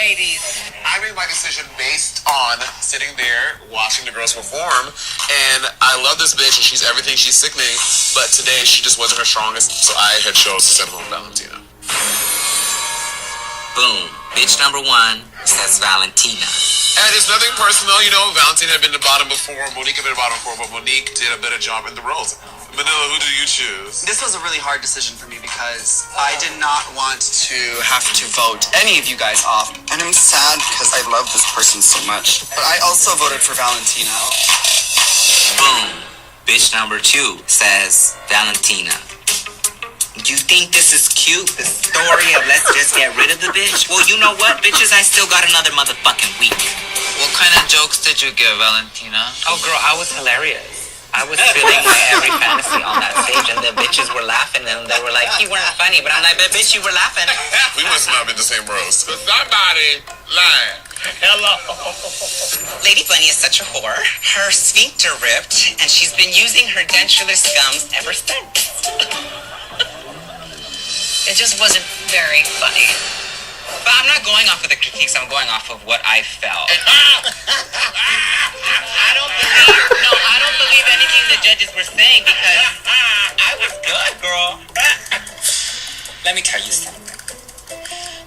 ladies? I made my decision based on sitting there watching the girls perform, and I love this bitch and she's everything, she's sickening, but today she just wasn't her strongest, so I had chose to send home Valentina. Boom. Bitch number one says Valentina. And it's nothing personal, you know, Valentina had been the bottom before, Monique had been the bottom before, but Monique did a better job in the roles. Manila, who do you choose? This was a really hard decision for me because I did not want to have to vote any of you guys off. And I'm sad because I love this person so much. But I also voted for Valentina. Boom. Bitch number two says Valentina. You think this is cute? The story of let's just get rid of the bitch? Well, you know what, bitches? I still got another motherfucking week. What kind of jokes did you give, Valentina? Oh, girl, I was hilarious. I was feeling my every fantasy on that stage, and the bitches were laughing, and they were like, you weren't funny, but I'm like, but bitch, you were laughing. We must not be the same roast. Somebody lying. Hello. Lady Bunny is such a whore. Her sphincter ripped, and she's been using her dentureless gums ever since. It just wasn't very funny. But I'm not going off of the critiques, I'm going off of what I felt. I don't believe anything the judges were saying because I was good, girl. Let me tell you something.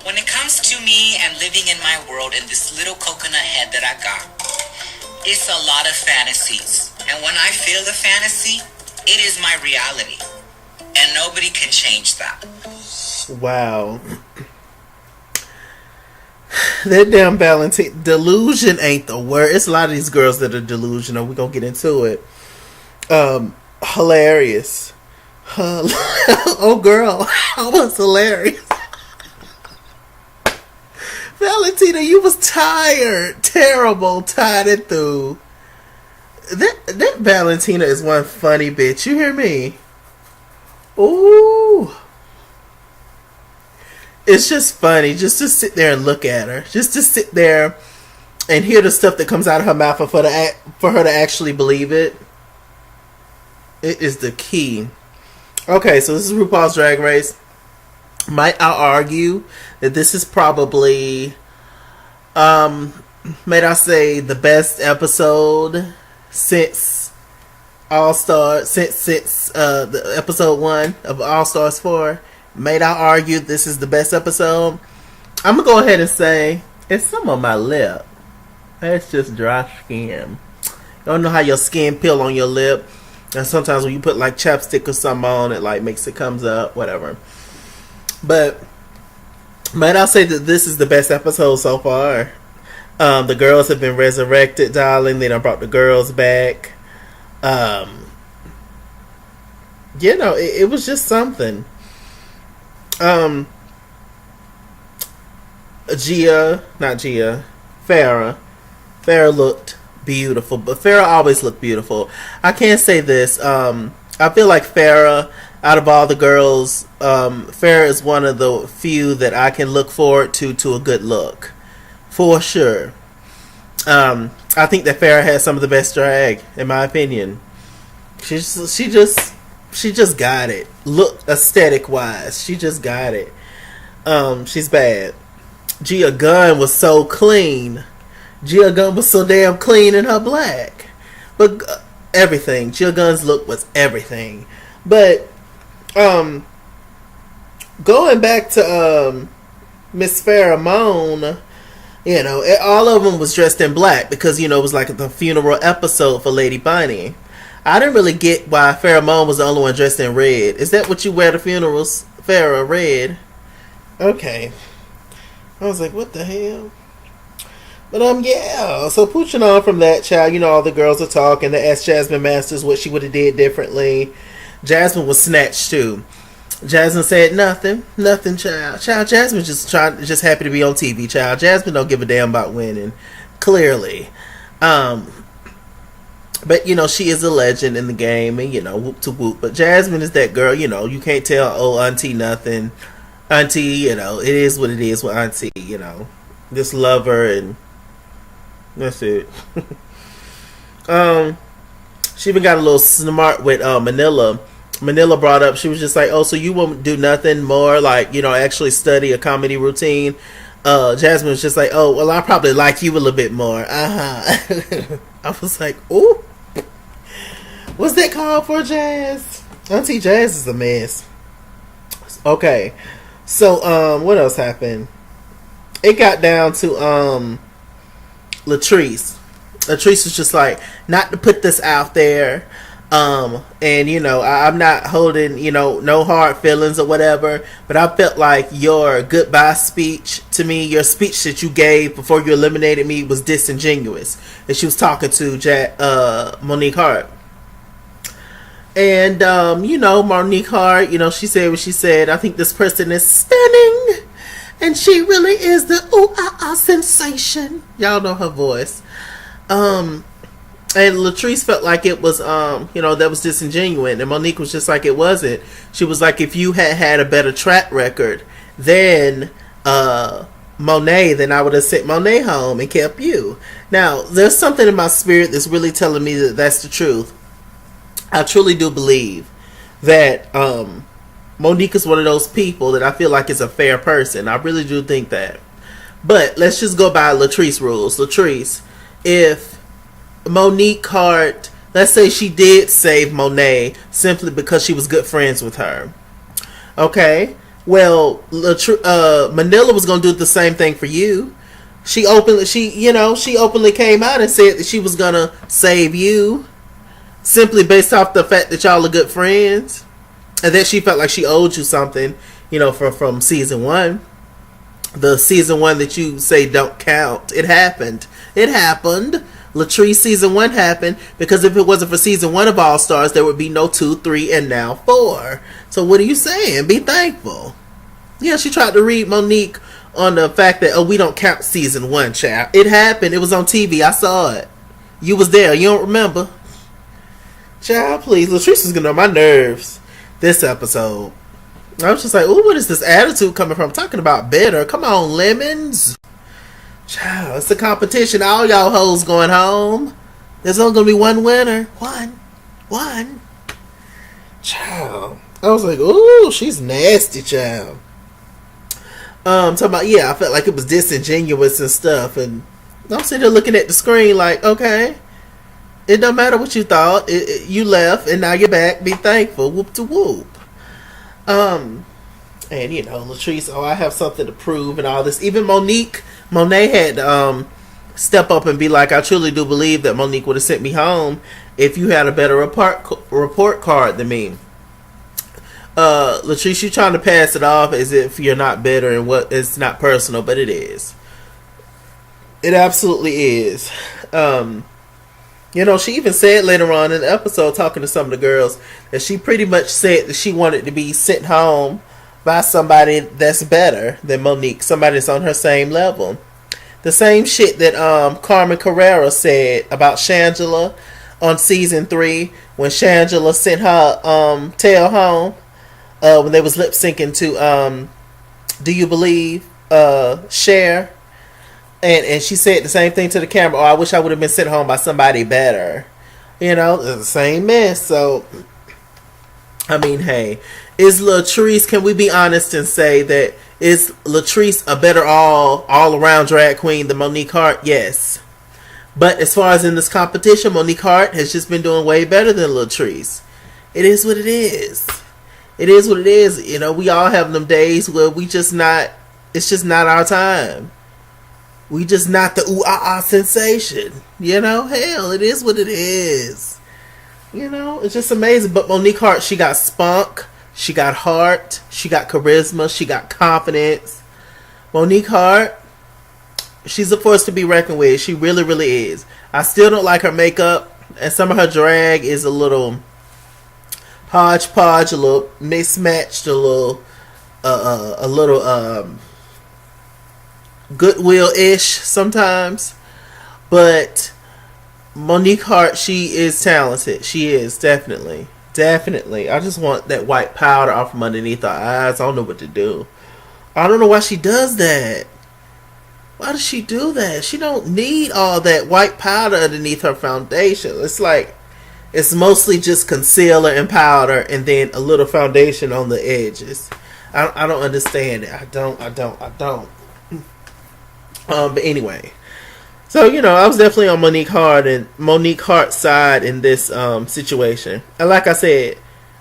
When it comes to me and living in my world in this little coconut head that I got, it's a lot of fantasies. And when I feel the fantasy, it is my reality. And nobody can change that. Wow. That damn Valentina. Delusion ain't the word. It's a lot of these girls that are delusional. We're gonna get into it. Hilarious. Oh girl, I was hilarious. Valentina, you was tired. Terrible, tired and through. That Valentina is one funny bitch. You hear me? Ooh. It's just funny just to sit there and look at her. Just to sit there and hear the stuff that comes out of her mouth and for her to actually believe it. It is the key. Okay, so this is RuPaul's Drag Race. Might I argue that this is probably, might I say, the best episode since All-Star, since the episode 1 of All-Stars 4. Might I argue this is the best episode? I'm going to go ahead and say it's some on my lip. It's just dry skin. You don't know how your skin peel on your lip. And sometimes when you put like chapstick or something on, it like makes it comes up, whatever. But might I say that this is the best episode so far? The girls have been resurrected, darling. They done brought the girls back. You know, it was just something. Farrah looked beautiful, but Farrah always looked beautiful. I can't say this. I feel like Farrah, out of all the girls, Farrah is one of the few that I can look forward to a good look, for sure. I think that Farrah has some of the best drag, in my opinion. She just got it. Look, aesthetic wise, she just got it. She's bad. Gia Gunn was so clean. Gia Gunn was so damn clean in her black. But everything. Gia Gunn's look was everything. But going back to Miss Farrah Moan, you know, all of them was dressed in black because, you know, it was like the funeral episode for Lady Bunny. I didn't really get why Farrah Moan was the only one dressed in red. Is that what you wear to funerals, Farrah? Red? Okay. I was like, what the hell? But yeah. So pushing on from that, child, you know, all the girls are talking. They asked Jasmine Masters what she would have did differently. Jasmine was snatched too. Jasmine said nothing, child. Jasmine just happy to be on TV, child. Jasmine don't give a damn about winning, clearly. But, you know, she is a legend in the game, and, you know, whoop to whoop. But Jasmine is that girl, you know, you can't tell, oh, auntie nothing. Auntie, you know, it is what it is with auntie, you know. Just love her, and that's it. She even got a little smart with Manila. Manila brought up, she was just like, oh, so you won't do nothing more, like, you know, actually study a comedy routine. Jasmine was just like, oh, well, I probably like you a little bit more. I was like, ooh. What's that called for, Jazz? Auntie Jazz is a mess. Okay. So, what else happened? It got down to, Latrice. Latrice was just like, not to put this out there. And you know, I'm not holding, you know, no hard feelings or whatever, but I felt like your goodbye speech to me, your speech that you gave before you eliminated me, was disingenuous. And she was talking to Monique Hart. And, you know, Monique Hart, you know, she said what she said. I think this person is stunning. And she really is the sensation. Y'all know her voice. And Latrice felt like it was, you know, that was disingenuous. And Monique was just like, it wasn't. She was like, if you had had a better track record than Monet, then I would have sent Monet home and kept you. Now, there's something in my spirit that's really telling me that that's the truth. I truly do believe that Monique is one of those people that I feel like is a fair person. I really do think that. But let's just go by Latrice rules. Latrice, if Monique Hart, let's say she did save Monet simply because she was good friends with her. Okay? Well, Manila was going to do the same thing for you. She openly came out and said that she was going to save you simply based off the fact that y'all are good friends. And that she felt like she owed you something, you know, from season 1. The season 1 that you say don't count. It happened. It happened. Latrice season 1 happened because if it wasn't for season 1 of All Stars, there would be no 2, 3, and now 4. So what are you saying? Be thankful. Yeah, she tried to read Monique on the fact that, oh, we don't count season 1, child. It happened. It was on TV. I saw it. You was there. You don't remember? Child, please. Latrice was getting on my nerves this episode. I was just like, ooh, what is this attitude coming from? Talking about better. Come on, lemons. Child, it's a competition. All y'all hoes going home. There's only going to be one winner. One. Child. I was like, ooh, she's nasty, child. Talking about, yeah, I felt like it was disingenuous and stuff. And I'm sitting there looking at the screen like, okay, it don't matter what you thought. You left and now you're back. Be thankful. Whoop to whoop. And you know, Latrice, oh, I have something to prove and all this. Even Monet had to step up and be like, I truly do believe that Monique would have sent me home if you had a better report card than me. Latrice, you trying to pass it off as if you're not better and what it's not personal, but it is. It absolutely is. You know, she even said later on in the episode, talking to some of the girls, that she pretty much said that she wanted to be sent home by somebody that's better than Monique, somebody that's on her same level. The same shit that Carmen Carrera said about Shangela on season 3 when Shangela sent her tail home when they was lip syncing to Do You Believe Cher. And she said the same thing to the camera. Oh, I wish I would have been sent home by somebody better. You know, the same mess. So, I mean, hey, is Latrice, can we be honest and say that is Latrice a better all-around drag queen than Monique Hart? Yes. But as far as in this competition, Monique Hart has just been doing way better than Latrice. It is what it is. It is what it is. You know, we all have them days where it's just not our time. We just not the sensation. You know, hell, it is what it is. You know, it's just amazing. But Monique Hart, she got spunk, she got heart, she got charisma, she got confidence. Monique Hart, she's a force to be reckoned with. She really, really is. I still don't like her makeup, and some of her drag is a little hodgepodge, a little mismatched, a little Goodwill-ish sometimes. But Monique Hart, she is talented. She is, definitely. I just want that white powder off from underneath her eyes. I don't know what to do. I don't know why she does that. Why does she do that? She don't need all that white powder underneath her foundation. It's like, it's mostly just concealer and powder and then a little foundation on the edges. I don't understand it. I don't. But anyway, so I was definitely on Monique Hart's side in this situation. And like I said,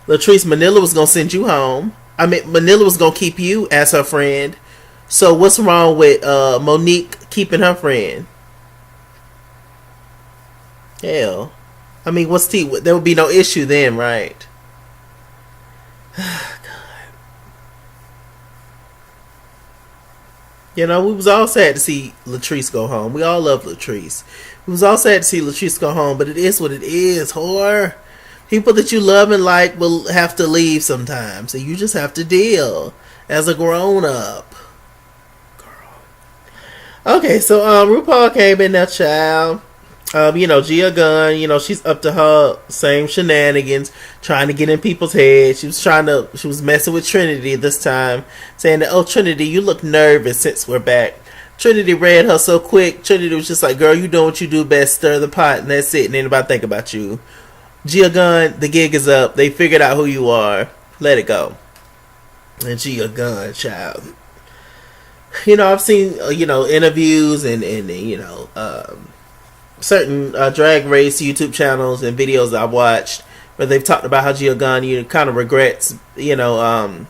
Latrice, Manila was gonna send you home. I mean, Manila was gonna keep you as her friend. So what's wrong with Monique keeping her friend? Hell, I mean, what's T? There would be no issue then, right? We was all sad to see Latrice go home. We all love Latrice. We was all sad to see Latrice go home, but it is what it is, whore. People that you love and like will have to leave sometimes, so you just have to deal as a grown-up. Girl. Okay, so RuPaul came in that child. Gia Gunn, she's up to her same shenanigans, trying to get in people's heads. She was messing with Trinity this time, saying that, oh, Trinity, you look nervous since we're back. Trinity read her so quick. Trinity was just like, girl, you doing what you do best, stir the pot, and that's it, and ain't nobody think about you. Gia Gunn, the gig is up. They figured out who you are. Let it go. And Gia Gunn, child. I've seen, interviews and certain drag race YouTube channels and videos I've watched where they've talked about how Gia Gunn, kind of regrets, she didn't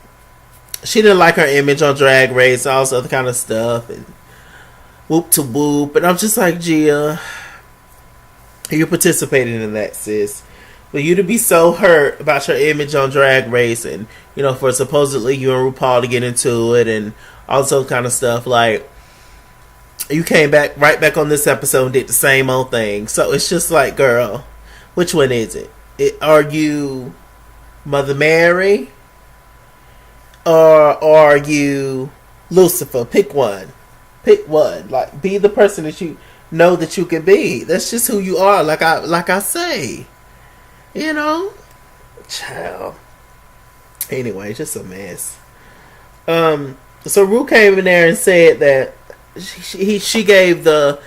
like her image on Drag Race, all this other kind of stuff, and whoop to whoop. And I'm just like, Gia, you participated in that, sis. For you to be so hurt about your image on Drag Race, and for supposedly you and RuPaul to get into it, and all this other kind of stuff, like, you came right back on this episode and did the same old thing. So it's just like, girl, which one is it? Are you Mother Mary? Or are you Lucifer? Pick one. Pick one. Like, be the person that you know that you can be. That's just who you are. Like I say. Child. Anyway, just a mess. So Ru came in there and said that she gave the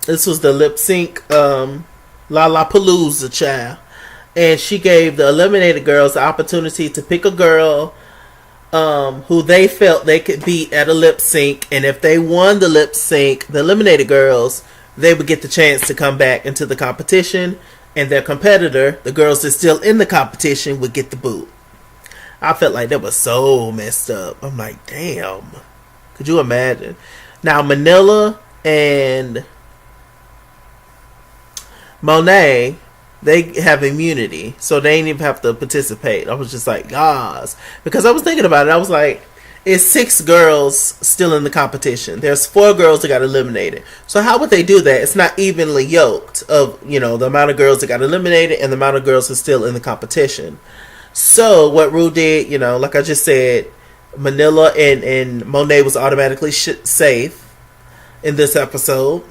this was the lip sync LaLaPaRUza, child, and she gave the eliminated girls the opportunity to pick a girl who they felt they could beat at a lip sync, and if they won the lip sync, the eliminated girls, they would get the chance to come back into the competition, and their competitor, the girls that's still in the competition, would get the boot. I felt like that was so messed up. I'm like, damn. Could you imagine? Now, Manila and Monet, they have immunity, so they ain't even have to participate. I was just like, gosh. Because I was thinking about it. I was like, it's 6 girls still in the competition. There's 4 girls that got eliminated. So how would they do that? It's not evenly yoked of, the amount of girls that got eliminated and the amount of girls that are still in the competition. So what Ru did, like I just said, Manila and Monet was automatically safe in this episode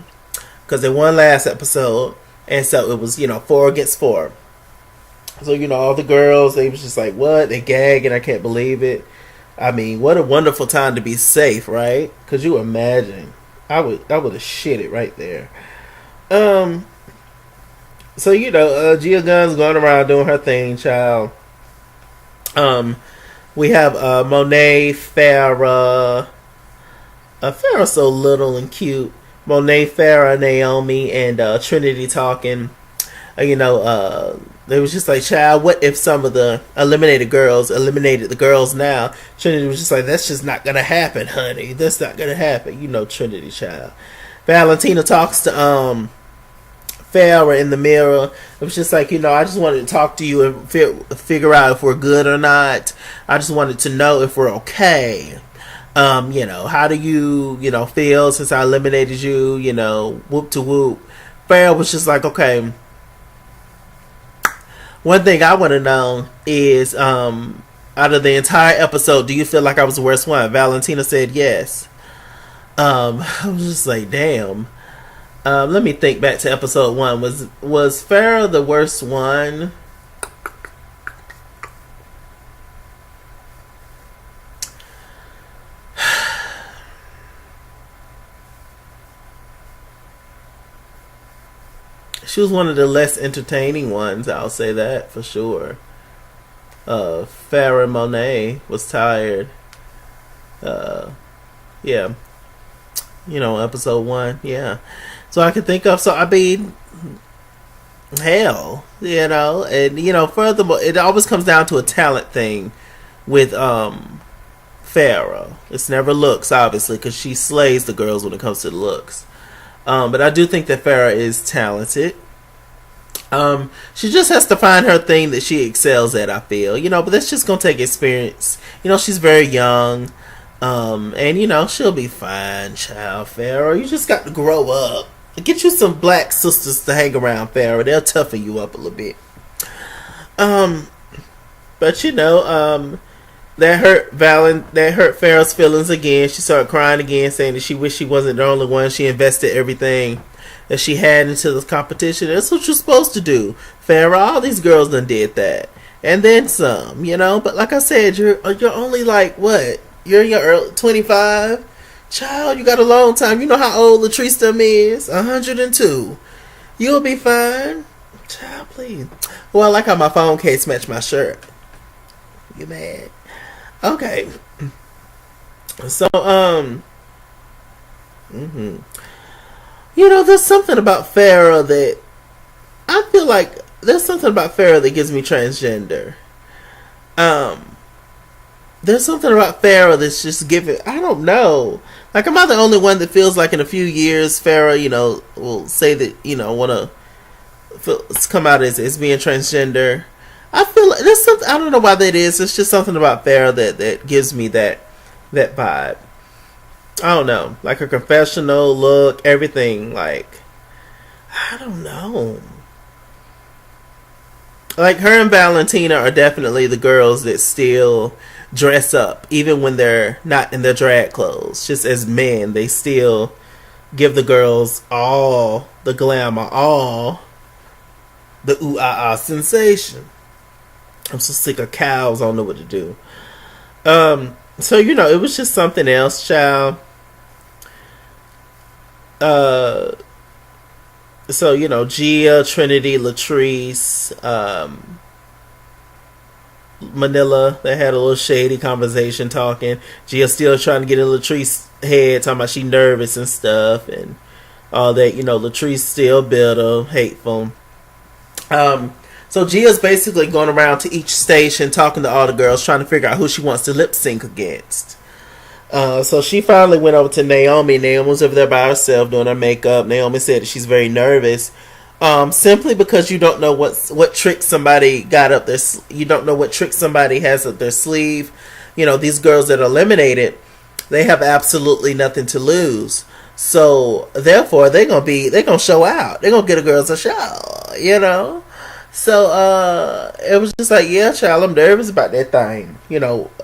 because they won last episode, and so it was 4 against 4. So all the girls, they was just like, what? They gagging. I can't believe it. I mean, what a wonderful time to be safe, right? Could you imagine? I would have shit it right there. So Gia Gunn's going around doing her thing, child. We have Monet, Farrah. Farrah's so little and cute. Monet, Farrah, Naomi, and Trinity talking. They was just like, child, what if some of the eliminated girls eliminated the girls now? Trinity was just like, that's just not going to happen, honey. That's not going to happen. Trinity, child. Valentina talks to Farrah in the mirror. It was just like, I just wanted to talk to you and figure out if we're good or not. I just wanted to know if we're okay. How do you, feel since I eliminated you, whoop to whoop. Farrah was just like, okay. One thing I want to know is, out of the entire episode, do you feel like I was the worst one? Valentina said yes. I was just like, damn. Let me think back to episode 1. Was Farrah the worst one? She was one of the less entertaining ones, I'll say that for sure. Farrah Monet was tired. Yeah. episode 1. Yeah. So I can think of. So I mean, hell, and furthermore, it always comes down to a talent thing with Farrah. It's never looks, obviously, because she slays the girls when it comes to the looks. But I do think that Farrah is talented. She just has to find her thing that she excels at, I feel. But that's just gonna take experience. She's very young. And she'll be fine, child, Farrah. You just got to grow up. Get you some black sisters to hang around, Farrah. They'll toughen you up a little bit. But that hurt Farrah's feelings again. She started crying again, saying that she wished she wasn't the only one. She invested everything that she had into this competition. That's what you're supposed to do, Farrah. All these girls done did that, and then some. But like I said, you're only like what? You're in your early 25. Child, you got a long time. You know how old Latrice is? 102. You'll be fine. Child, please. Well, I like how my phone case matched my shirt. You mad? Okay. So, there's something about Farrah that I feel like there's something about Farrah that gives me transgender. There's something about Farrah that's just giving. I don't know. Like, am I the only one that feels like in a few years Farrah, will say that want to come out as being transgender? I feel like there's something. I don't know why that is. It's just something about Farrah that gives me that vibe. I don't know. Like her confessional look, everything. Like, I don't know. Like her and Valentina are definitely the girls that still dress up, even when they're not in their drag clothes. Just as men, they still give the girls all the glamour, all the ooh-ah-ah sensation. I'm so sick of cows. I don't know what to do. So it was just something else, child. So Gia, Trinity, Latrice, Manila, they had a little shady conversation talking. Gia still trying to get in Latrice's head, talking about she nervous and stuff and all that. Latrice still bitter, hateful. So Gia's basically going around to each station talking to all the girls, trying to figure out who she wants to lip sync against. So she finally went over to Naomi. Naomi was over there by herself doing her makeup. Naomi said that she's very nervous, simply because you don't know what trick somebody got up their. You don't know what trick somebody has up their sleeve. These girls that are eliminated, they have absolutely nothing to lose. So therefore, they're gonna show out. They're gonna get the girls a show. So it was just like, yeah, child, I'm nervous about that thing.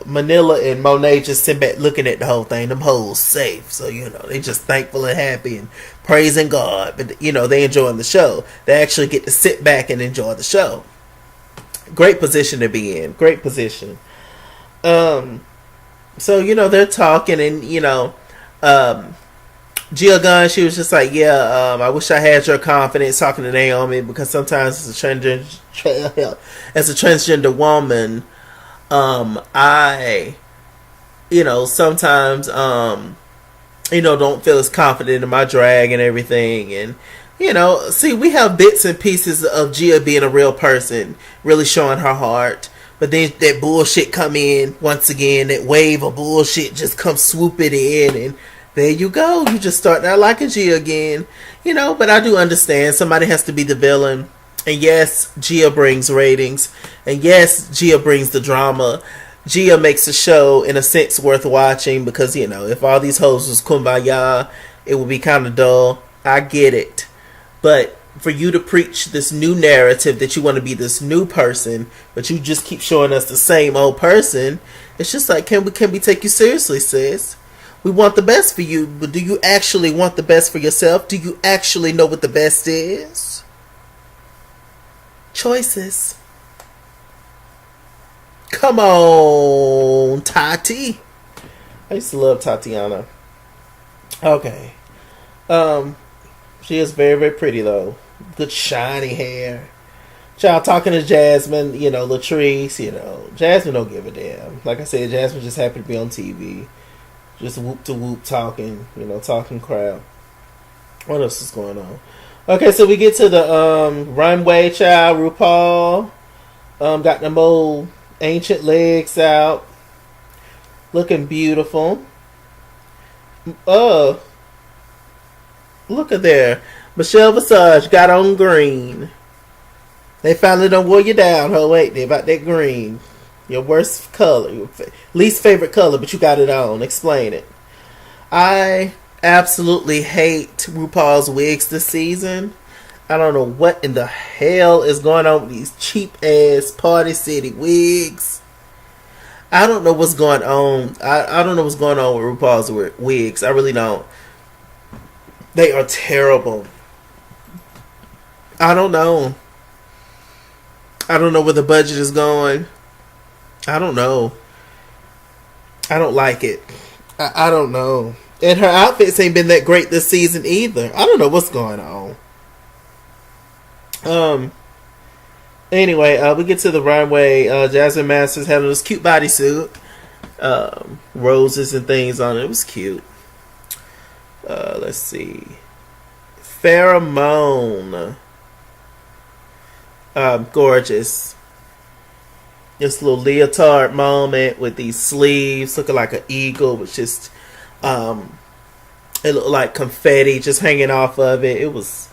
Manila and Monet just sit back looking at the whole thing. Them hoes safe. So, they just thankful and happy and praising God. But, they enjoying the show. They actually get to sit back and enjoy the show. Great position to be in. Great position. So, they're talking and, Gia Gunn, she was just like, yeah, I wish I had your confidence, talking to Naomi, because sometimes as a transgender woman, I, sometimes, don't feel as confident in my drag and everything. And, see, we have bits and pieces of Gia being a real person, really showing her heart. But then that bullshit come in once again, that wave of bullshit just comes swooping in, and there you go. You just start not liking Gia again. But I do understand somebody has to be the villain. And yes, Gia brings ratings. And yes, Gia brings the drama. Gia makes a show, in a sense, worth watching. Because, if all these hoes was kumbaya, it would be kind of dull. I get it. But for you to preach this new narrative that you want to be this new person, but you just keep showing us the same old person, it's just like, can we take you seriously, sis? We want the best for you, but do you actually want the best for yourself? Do you actually know what the best is? Choices. Come on, Tati. I used to love Tatiana. Okay. She is very, very pretty, though. Good shiny hair. Child, talking to Jasmine, Latrice, Jasmine don't give a damn. Like I said, Jasmine just happened to be on TV. Just whoop to whoop talking, talking crap. What else is going on? Okay, so we get to the runway, child. RuPaul got them old ancient legs out, looking beautiful. Look at there. Michelle Visage got on green. They finally done wore you down, ain't they? About that green. Your worst color. Your least favorite color, but you got it on. Explain it. I absolutely hate RuPaul's wigs this season. I don't know what in the hell is going on with these cheap ass Party City wigs. I don't know what's going on. I don't know what's going on with RuPaul's wigs. I really don't. They are terrible. I don't know. I don't know where the budget is going. I don't know. I don't like it. I don't know. And her outfits ain't been that great this season either. I don't know what's going on. Anyway, we get to the runway. Jasmine Masters had on this cute bodysuit. Roses and things on it. It was cute. Let's see. Pheromone. Gorgeous. This little leotard moment with these sleeves looking like an eagle with just it looked like confetti just hanging off of it. It was,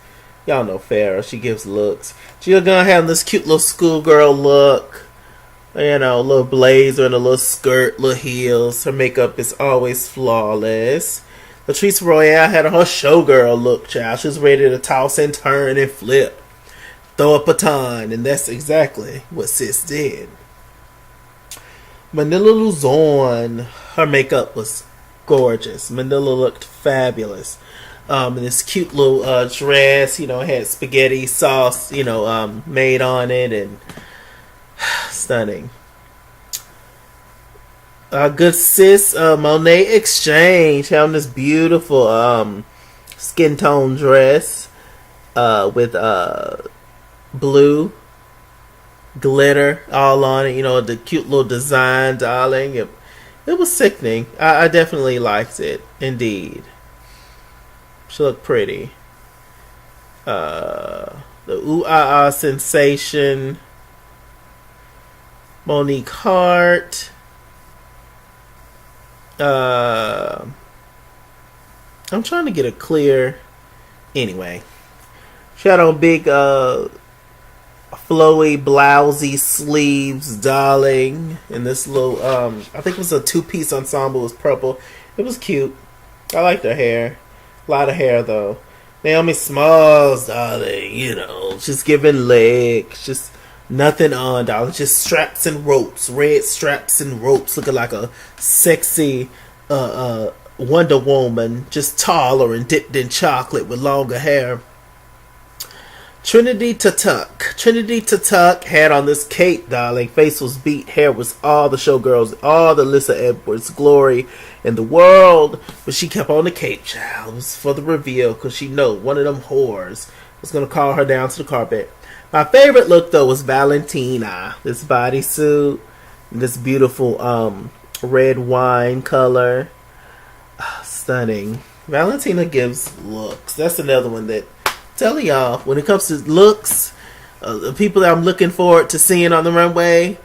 y'all know Farrah, she gives looks. She's gonna have this cute little schoolgirl look, little blazer and a little skirt, little heels. Her makeup is always flawless. Latrice Royale had her showgirl look, child. She was ready to toss and turn and flip, throw a baton, and that's exactly what sis did. Manila Luzon, her makeup was gorgeous. Manila looked fabulous. In this cute little dress, had spaghetti sauce, made on it, and stunning. Good sis, Monet Exchange, having this beautiful skin tone dress with blue glitter all on it, the cute little design, darling. It was sickening. I definitely liked it, indeed. She looked pretty. The Ooh Ah Ah Sensation, Monique Hart. I'm trying to get a clear. Anyway, she had on big flowy blousey sleeves, darling, and this little I think it was a 2-piece ensemble. It was purple. It was cute. I liked her hair. A lot of hair though. Naomi Smalls, darling, just giving legs, just nothing on, darling, just straps and ropes, red straps and ropes, looking like a sexy Wonder Woman, just taller and dipped in chocolate with longer hair. Trinity Tuck had on this cape, darling. Face was beat, hair was all the showgirls, all the Lisa Edwards glory in the world. But she kept on the cape, child. It was for the reveal, because she know one of them whores was going to call her down to the carpet. My favorite look, though, was Valentina. This bodysuit, this beautiful red wine color. Stunning. Valentina gives looks. That's another one that, telling y'all, when it comes to looks, the people that I'm looking forward to seeing on the runway,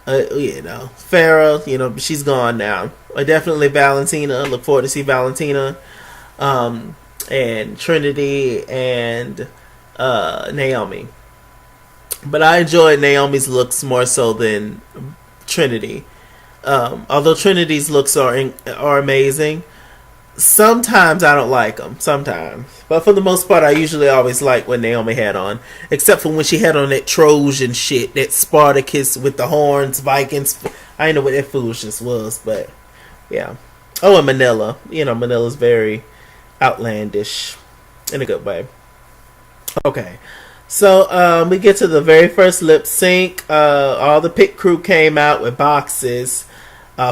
Farrah, she's gone now. Definitely Valentina. Look forward to see Valentina, and Trinity and Naomi. But I enjoyed Naomi's looks more so than Trinity. Although Trinity's looks are amazing. Sometimes I don't like them. Sometimes. But for the most part, I usually always like what Naomi had on. Except for when she had on that Trojan shit. That Spartacus with the horns, Vikings. I didn't know what that foolishness was. But, yeah. Oh, and Manila. Manila's very outlandish. In a good way. Okay. So, we get to the very first lip sync. All the pit crew came out with boxes.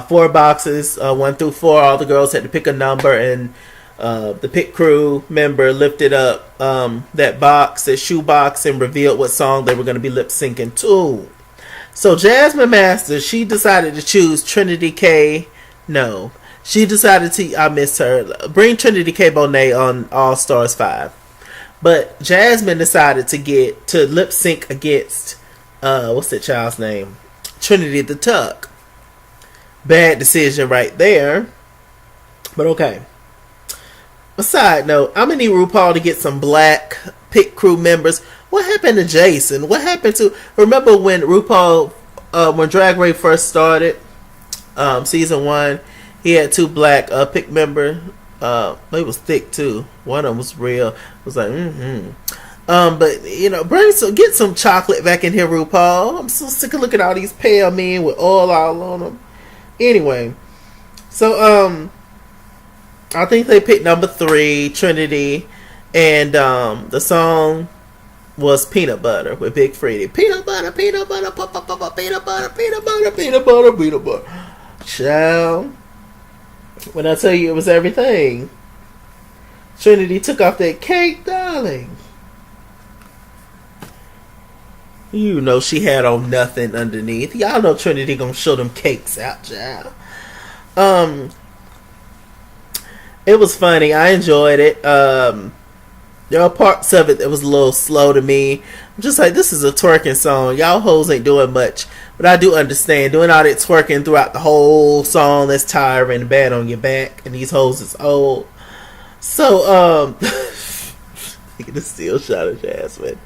4 boxes, 1 through 4. All the girls had to pick a number, and the pit crew member lifted up that box, that shoe box, and revealed what song they were going to be lip syncing to. So Jasmine Masters, she decided to choose Trinity K. No, she decided to. I missed her. Bring Trinity K. Bonet on All Stars 5. But Jasmine decided to lip sync against what's that child's name? Trinity the Tuck. Bad decision right there. But okay. A side note, I'm gonna need RuPaul to get some black pit crew members. What happened to Jason? What happened to? Remember when RuPaul, when Drag Race first started, season 1, he had 2 black pick members. They was thick too. One of them was real. It was like, but get some chocolate back in here, RuPaul. I'm so sick of looking at all these pale men with oil all on them. Anyway, so I think they picked number 3, Trinity, and the song was Peanut Butter with Big Freddie. Peanut butter, peanut butter, peanut butter, peanut butter, peanut butter, peanut butter. Child, when I tell you it was everything, Trinity took off that cake, darling. You know she had on nothing underneath. Y'all know Trinity gonna show them cakes out, child. It was funny. I enjoyed it. There are parts of it that was a little slow to me. I'm just like, this is a twerking song. Y'all hoes ain't doing much. But I do understand. Doing all that twerking throughout the whole song, that's tiring and bad on your back. And these hoes is old. So, taking a still shot of Jasmine.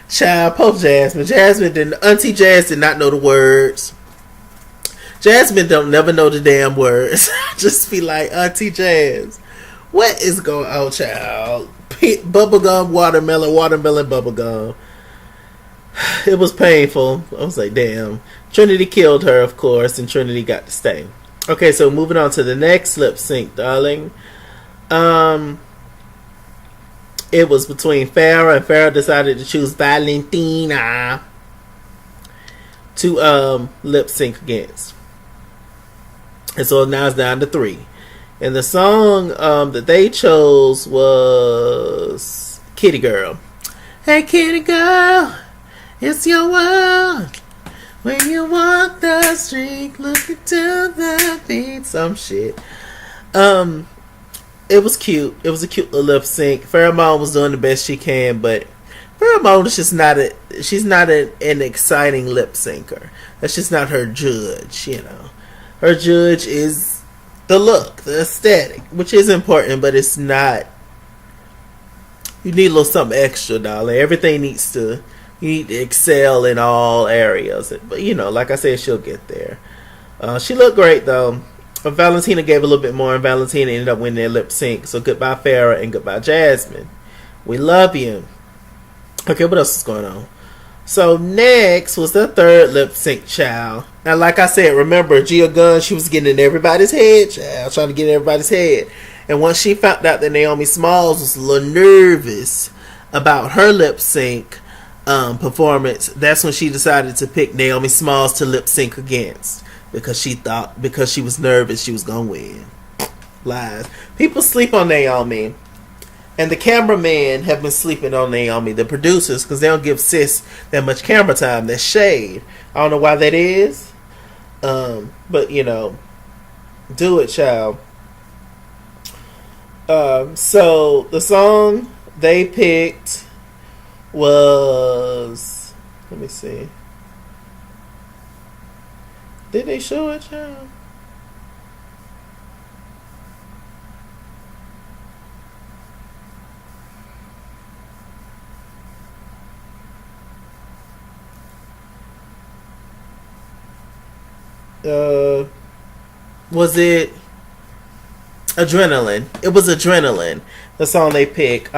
Child, post Jasmine. Auntie Jazz did not know the words. Jasmine don't never know the damn words. Just be like, Auntie Jazz, what is going on, child? Bubblegum, watermelon, bubblegum. It was painful. I was like, damn. Trinity killed her, of course, and Trinity got to stay. Okay, so moving on to the next lip sync, darling. It was between Farrah, and Farrah decided to choose Valentina to lip sync against. And so now it's down to 3. And the song that they chose was Kitty Girl. Hey kitty girl, it's your world. When you walk the street, look into the beat. Some shit. It was cute. It was a cute little lip sync. Pheromone was doing the best she can, but Pheromone is just not she's not an exciting lip syncer. That's just not her judge, you know. Her judge is the look, the aesthetic, which is important, but it's not. You need a little something extra, darling. Everything needs to. You need to excel in all areas. But, you know, like I said, she'll get there. She looked great, though. Valentina gave a little bit more, and Valentina ended up winning their lip sync. So goodbye, Farrah, and goodbye, Jasmine. We love you. Okay, what else is going on? So next was the third lip sync, child. Now, like I said, remember, Gia Gunn, she was getting in everybody's head, child. Trying to get in everybody's head. And once she found out that Naomi Smalls was a little nervous about her lip sync performance, that's when she decided to pick Naomi Smalls to lip sync against, because she was nervous she was gonna win. Lies. People sleep on Naomi, and the cameramen have been sleeping on Naomi, the producers, because they don't give sis that much camera time. That's shade. I don't know why that is, but you know, do it, child. So the song they picked was, let me see. Did they show it, child? Was it Adrenaline? It was Adrenaline, the song they picked.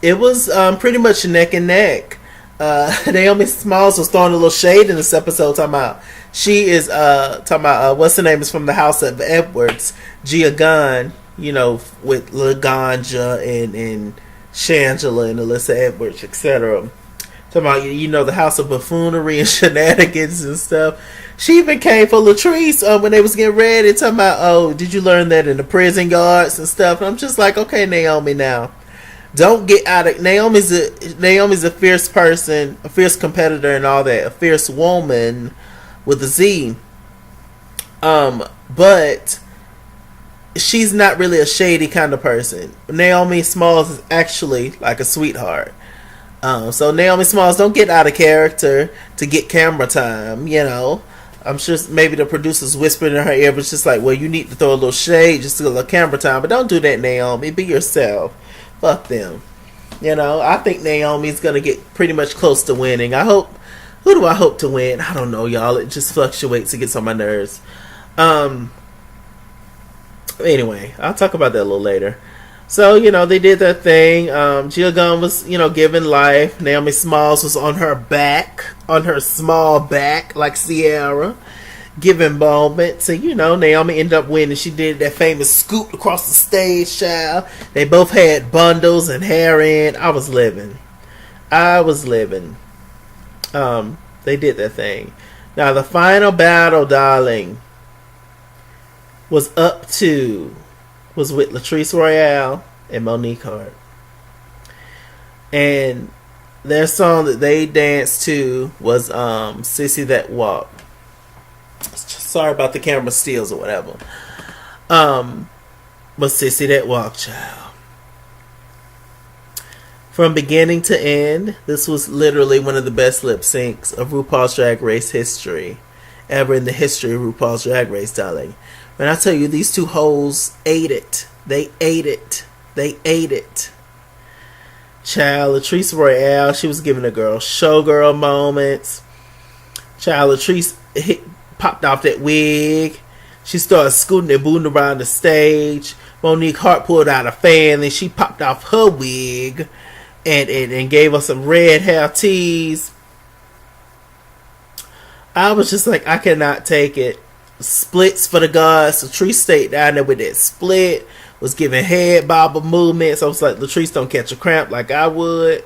It was pretty much neck and neck. Naomi Smalls was throwing a little shade in this episode, talking about she is what's her name is from the House of Edwards, Gia Gunn, you know, with LaGanja and Shangela and Alyssa Edwards, etc. Talking about, you know, the House of Buffoonery and shenanigans and stuff. She even came for Latrice when they was getting ready, talking about, oh, did you learn that in the prison yards and stuff? And I'm just like, okay, Naomi, now don't get out of. Naomi's a fierce person, a fierce competitor, and all that, a fierce woman with a Z. But she's not really a shady kind of person. Naomi Smalls is actually like a sweetheart. So Naomi Smalls, don't get out of character to get camera time, you know. I'm sure maybe the producers whispered in her ear, but it's just like, well, you need to throw a little shade just to get a little camera time. But don't do that, Naomi. Be yourself. Fuck them. You know, I think Naomi's going to get pretty much close to winning. I hope. Who do I hope to win? I don't know, y'all. It just fluctuates. It gets on my nerves. Anyway, I'll talk about that a little later. So, you know, they did their thing. Gia Gunn was, you know, giving life. Naomi Smalls was on her back, on her small back, like Sierra, giving moments. And, you know, Naomi ended up winning. She did that famous scoop across the stage, child. They both had bundles and hair in. I was living. They did their thing. Now, the final battle, darling, was with Latrice Royale and Monique Hart. And their song that they danced to was Sissy That Walk. Sorry about the camera steals or whatever. But Sissy That Walk, child. From beginning to end, this was literally one of the best lip syncs of RuPaul's Drag Race history. Ever in the history of RuPaul's Drag Race, darling. When I tell you, these two hoes ate it. They ate it. They ate it. Child, Latrice Royale, she was giving a girl showgirl moments. Child, Latrice popped off that wig. She started scooting and booting around the stage. Monique Hart pulled out a fan and she popped off her wig and gave us some red hair tease. I was just like, I cannot take it. Splits for the gods. Latrice stayed down there with that split, was giving head bobble movements. I was like, Latrice, don't catch a cramp like I would.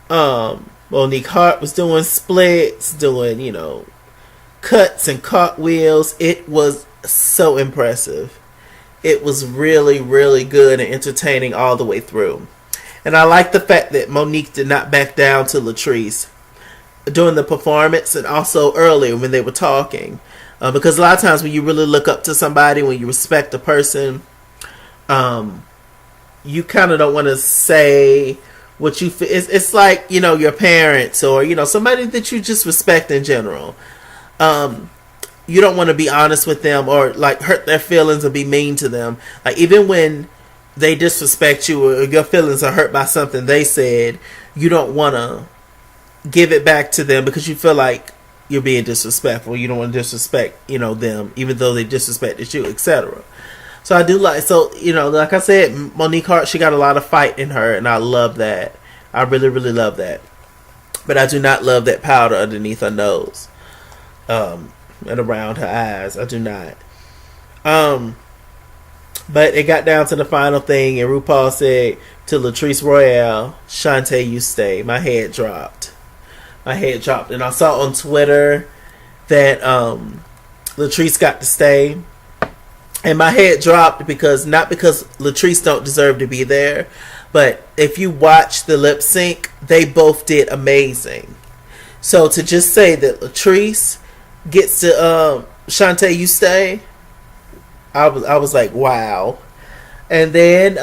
Monique Hart was doing splits, doing, you know, cuts and cartwheels. It was so impressive. It was really, really good and entertaining all the way through. And I like the fact that Monique did not back down to Latrice during the performance and also earlier when they were talking. Because a lot of times when you really look up to somebody, when you respect a person, you kind of don't want to say what you feel. It's like, you know, your parents or, you know, somebody that you just respect in general. You don't want to be honest with them or like hurt their feelings or be mean to them. Like even when they disrespect you or your feelings are hurt by something they said, you don't want to give it back to them because you feel like you're being disrespectful. You don't want to disrespect, you know, them, even though they disrespected you, etc. So I do like, so, you know, like I said, Monique Hart, she got a lot of fight in her, and I love that. I really, really love that. But I do not love that powder underneath her nose, and around her eyes. I do not. But it got down to the final thing, and RuPaul said to Latrice Royale, Shantae, you stay. My head dropped. And I saw on Twitter that Latrice got to stay, and my head dropped because not because Latrice don't deserve to be there, but if you watch the lip sync, they both did amazing. So to just say that Latrice gets to Shantae, you stay, I was like, wow. And then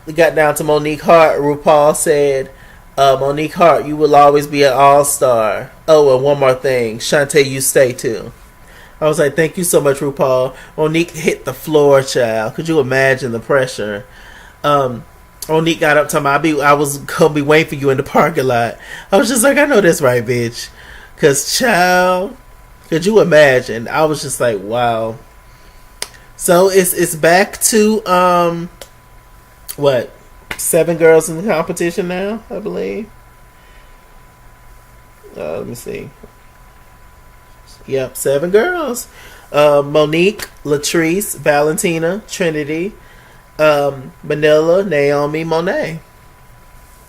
we got down to Monique Hart. RuPaul said, Monique Hart, you will always be an all-star. Oh, and one more thing. Shantae, you stay too. I was like, thank you so much, RuPaul. Monique hit the floor, child. Could you imagine the pressure? Monique got up to me. I was going to be waiting for you in the parking lot. I was just like, I know that's right, bitch. Because, child, could you imagine? I was just like, wow. So, it's back to, what? 7 girls in the competition now, I believe. Let me see. Yep, 7 girls. Monique, Latrice, Valentina, Trinity, Manila, Naomi, Monet.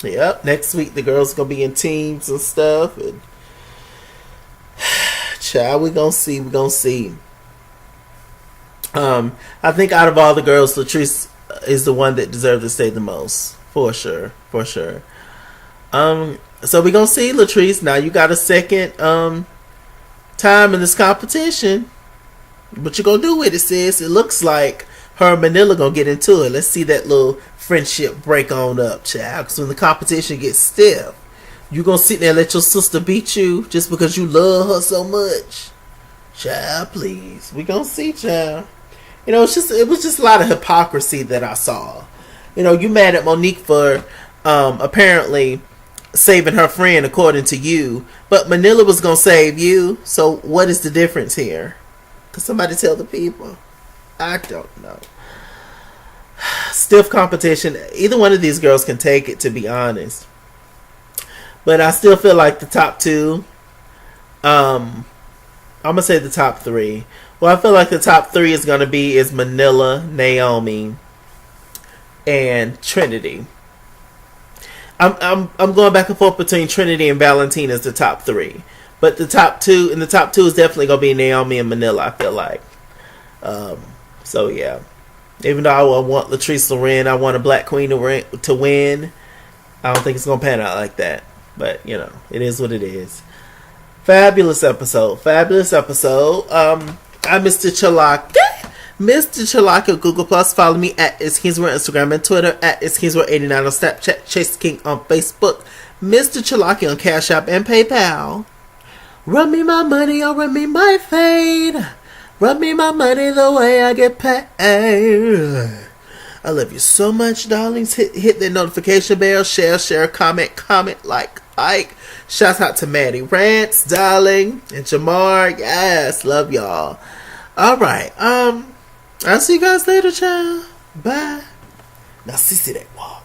Yep, next week the girls gonna be in teams and stuff. And child, we gonna see. I think out of all the girls, Latrice is the one that deserves to stay the most, for sure. So we gonna see, Latrice. Now you got a second time in this competition. What you gonna do with it, sis? It looks like her and Manila gonna get into it. Let's see that little friendship break on up, child. Because when the competition gets stiff, you gonna sit there and let your sister beat you just because you love her so much? Child, please. We gonna see, child. You know, it was just a lot of hypocrisy that I saw. You know, you mad at Monique for apparently saving her friend according to you, but Manila was gonna save you. So what is the difference here? Could somebody tell the people? I don't know. Stiff competition. Either one of these girls can take it, to be honest. But I still feel like the top two. I'm gonna say the top three. Well, I feel like the top three is Manila, Naomi, and Trinity. I'm going back and forth between Trinity and Valentina as the top three, but the top two is definitely gonna be Naomi and Manila. I feel like. So yeah, even though I want Latrice to win, I want a Black Queen to win. I don't think it's gonna pan out like that. But you know, it is what it is. Fabulous episode. I'm Mr. Chalaka. Mr. Chalaka, Google Plus. Follow me at @IsKingsWord, Instagram and Twitter, at @IsKingsWord89 on Snapchat, Chase King on Facebook, Mr. Chalaka on Cash App and PayPal. Run me my money or run me my fade. Run me my money the way I get paid. I love you so much, darlings. Hit the notification bell, share, comment, like. Shout out to Maddie Rants, darling, and Jamar. Yes, love y'all. Alright, I'll see you guys later, child. Bye. Now, see that wall.